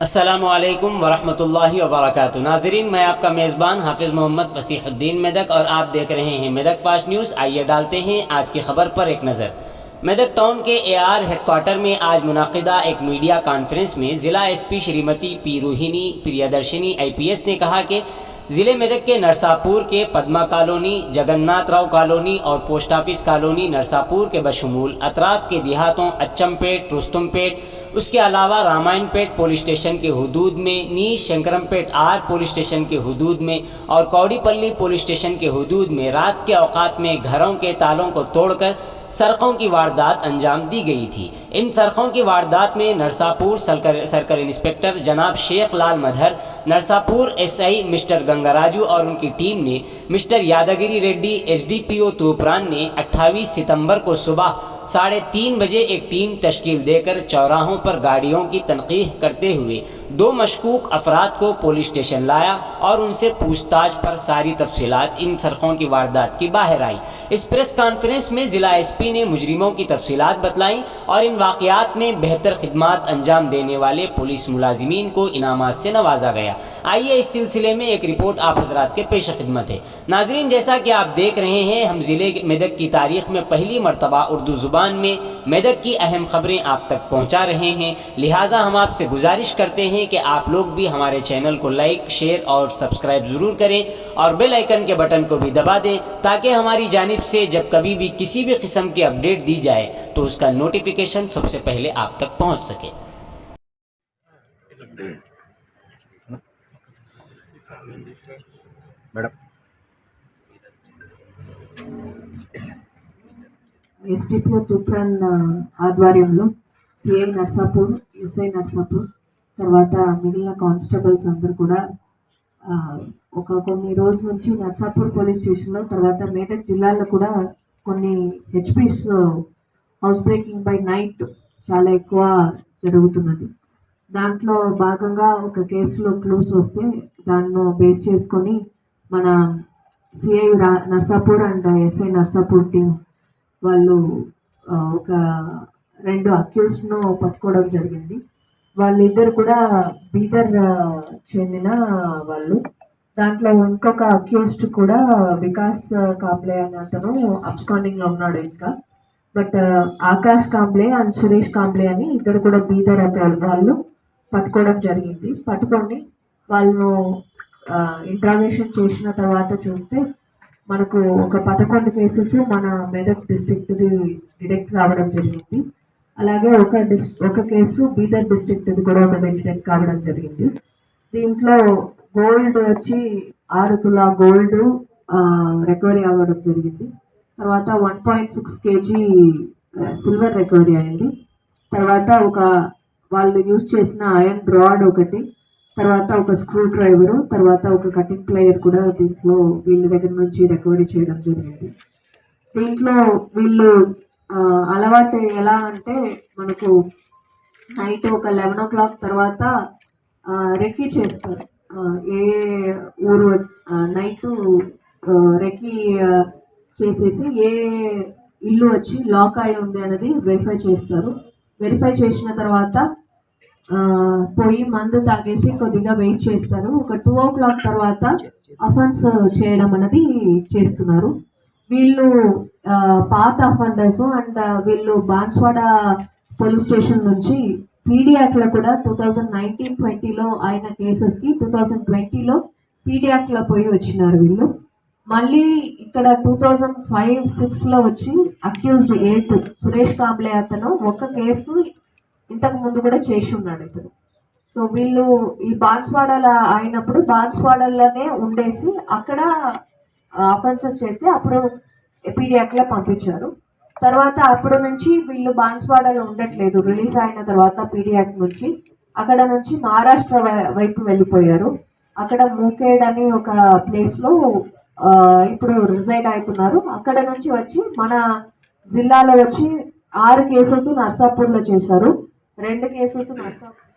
अस्सलामुअलैकुम वरहमतुल्लाहि वबरकातुहू। नाज़रीन, मैं आपका मेज़बान हाफिज़ मोहम्मद फसीहुद्दीन मेदक और आप देख रहे हैं मेदक फास्ट न्यूज़। आइए डालते हैं आज की खबर पर एक नज़र। मेदक टाउन के AR हेडक्वार्टर में आज मुनाकिदा एक मीडिया कॉन्फ्रेंस में ज़िला SP Shrimati P Rohini Priyadarshini IPS ने कहा कि ज़िले मेदक के नरसापुर के पद्मा कॉलोनी, जगन्नाथ राव कॉलोनी और पोस्ट ऑफिस कॉलोनी नरसापुर के बशमूल अतराफ़ के देहातों अच्छमपेट, रुस्तमपेट, उसके अलावा रामायणपेट पुलिस स्टेशन के हदूद में, नीश शंकरमपेट R पुलिस स्टेशन के हदूद में और कौड़ीपल्ली पुलिस स्टेशन के हदूद में रात के औकात में घरों के तालों को तोड़कर सरकों की वारदात अंजाम दी गई थी। इन सरकों की वारदात में नरसापुर सर्कल इंस्पेक्टर जनाब शेख लाल मधर, नरसापुर SI मिस्टर गंगाराजू और उनकी टीम ने मिस्टर यादगिरी रेड्डी SDPO तूपरान ने 28 सितंबर को सुबह 3:30 बजे एक टीम तश्कील देकर चौराहों पर गाड़ियों की तनकीह करते हुए 2 मशकूक अफराद को पुलिस स्टेशन लाया और उनसे पूछताछ पर सारी तफसीलात इन सरकों की वारदात की बाहर आई। इस प्रेस कॉन्फ्रेंस में ज़िला SP ने मुजरिमों की तफसीलात बतलाई और इन वाक़यात में बेहतर खिदमात अंजाम देने वाले पुलिस मुलाजिमीन को इनामात से नवाजा गया। आइए इस सिलसिले में एक रिपोर्ट आप हजरात के पेश खिदमत है। नाजरीन, जैसा कि आप देख रहे हैं, हम ज़िले मेदक की तारीख में पहली मरतबा उर्दू ज़ुबान में मेदक की अहम खबरें आप तक पहुँचा रहे हैं। लिहाजा हम आपसे गुजारिश करते हैं कि आप लोग भी हमारे चैनल को लाइक, शेयर और सब्सक्राइब ज़रूर करें और बेल आइकन के बटन को भी दबा दें ताकि हमारी जानिब से जब कभी भी किसी भी किस्म की अपडेट दी जाए तो उसका नोटिफिकेशन सबसे पहले आप तक पहुंच सके। SDPO తూప్రాన్ ఆధ్వర్యంలో CI నర్సాపూర్, SI నర్సాపూర్ తర్వాత మిగిలిన కానిస్టేబుల్స్ అందరూ కూడా కొన్ని రోజుల నుంచి నర్సాపూర్ పోలీస్ స్టేషన్లో తర్వాత మేదక్ జిల్లాలో కూడా కొన్ని HPs house breaking by night చాలా ఎక్కువ జరుగుతున్నది. దాంట్లో భాగంగా ఒక కేసులో క్లూస్ వస్తే దాన్ని బేస్ చేసుకొని మన CI Narsapur and SI Narsapur team వాళ్ళు ఒక 2 అక్యూస్డ్ను పట్టుకోవడం జరిగింది. వాళ్ళిద్దరు కూడా బీదర్ చెందిన వాళ్ళు. దాంట్లో ఇంకొక అక్యూస్డ్ కూడా వికాస్ కాంబ్లే అనే అతను అబ్స్కాండింగ్లో ఉన్నాడు ఇంకా. బట్ ఆకాష్ కాంబ్లే అండ్ సురేష్ కాంబ్లే అని ఇద్దరు కూడా బీదర్ వాళ్ళు పట్టుకోవడం జరిగింది. పట్టుకొని వాళ్ళను ఇంట్రాగేషన్ చేసిన తర్వాత చూస్తే మనకు ఒక 11 కేసెస్ మన మెదక్ డిస్ట్రిక్ట్ది డిటెక్ట్ కావడం జరిగింది. అలాగే ఒక కేసు బీదర్ డిస్ట్రిక్ట్ది కూడా ఒకటి డిటెక్ట్ కావడం జరిగింది. దీంట్లో గోల్డ్ వచ్చి 6 తులా గోల్డ్ రికవరీ అవ్వడం జరిగింది. తర్వాత 1.6 kg సిల్వర్ రికవరీ అయింది. తర్వాత వాళ్ళు యూజ్ చేసిన ఐరన్ రాడ్ ఒకటి, తర్వాత ఒక స్క్రూ డ్రైవరు, తర్వాత ఒక కటింగ్ ప్లేయర్ కూడా దీంట్లో వీళ్ళ దగ్గర నుంచి రికవరీ చేయడం జరిగింది. దీంట్లో వీళ్ళు అలవాటు ఎలా అంటే మనకు నైట్ ఒక 11 o'clock తర్వాత రెక్కీ చేస్తారు. ఏ ఊరు నైట్ రెక్కీ చేసేసి ఏ ఇల్లు వచ్చి లాక్ అయి ఉంది అనేది వెరిఫై చేస్తారు. వెరిఫై చేసిన తర్వాత పోయి మందు తాగేసి కొద్దిగా వెయిట్ చేస్తారు. ఒక 2 o'clock తర్వాత అఫెన్స్ చేయడం అనేది చేస్తున్నారు. వీళ్ళు పాత అఫెండర్స్ అండ్ వీళ్ళు బాన్స్వాడ పోలీస్ స్టేషన్ నుంచి PD యాక్ట్లో కూడా 2019-20లో అయిన కేసెస్కి 2020లో PD యాక్ట్లో పోయి వచ్చినారు వీళ్ళు. మళ్ళీ ఇక్కడ 2005-06లో వచ్చి అక్యూజ్డ్ A2 సురేష్ కాంబ్లే అతను ఒక కేసు ఇంతకు ముందు కూడా చేసి ఉన్నాడు ఇతను. సో వీళ్ళు ఈ బాన్స్వాడలో అయినప్పుడు బాన్స్వాడలోనే ఉండేసి అక్కడ అఫెన్సెస్ చేస్తే అప్పుడు PD యాక్ట్లో పంపించారు. తర్వాత అప్పుడు నుంచి వీళ్ళు బాన్స్వాడలో ఉండట్లేదు. రిలీజ్ అయిన తర్వాత PD యాక్ట్ నుంచి అక్కడ నుంచి మహారాష్ట్ర వైపు వెళ్ళిపోయారు. అక్కడ మూకేడ్ అని ఒక ప్లేస్లో ఇప్పుడు రిజైడ్ అవుతున్నారు. అక్కడ నుంచి వచ్చి మన జిల్లాలో వచ్చి 6 కేసెస్ నర్సాపూర్లో చేశారు. 2 కేసెస్ నర్సాపూర్.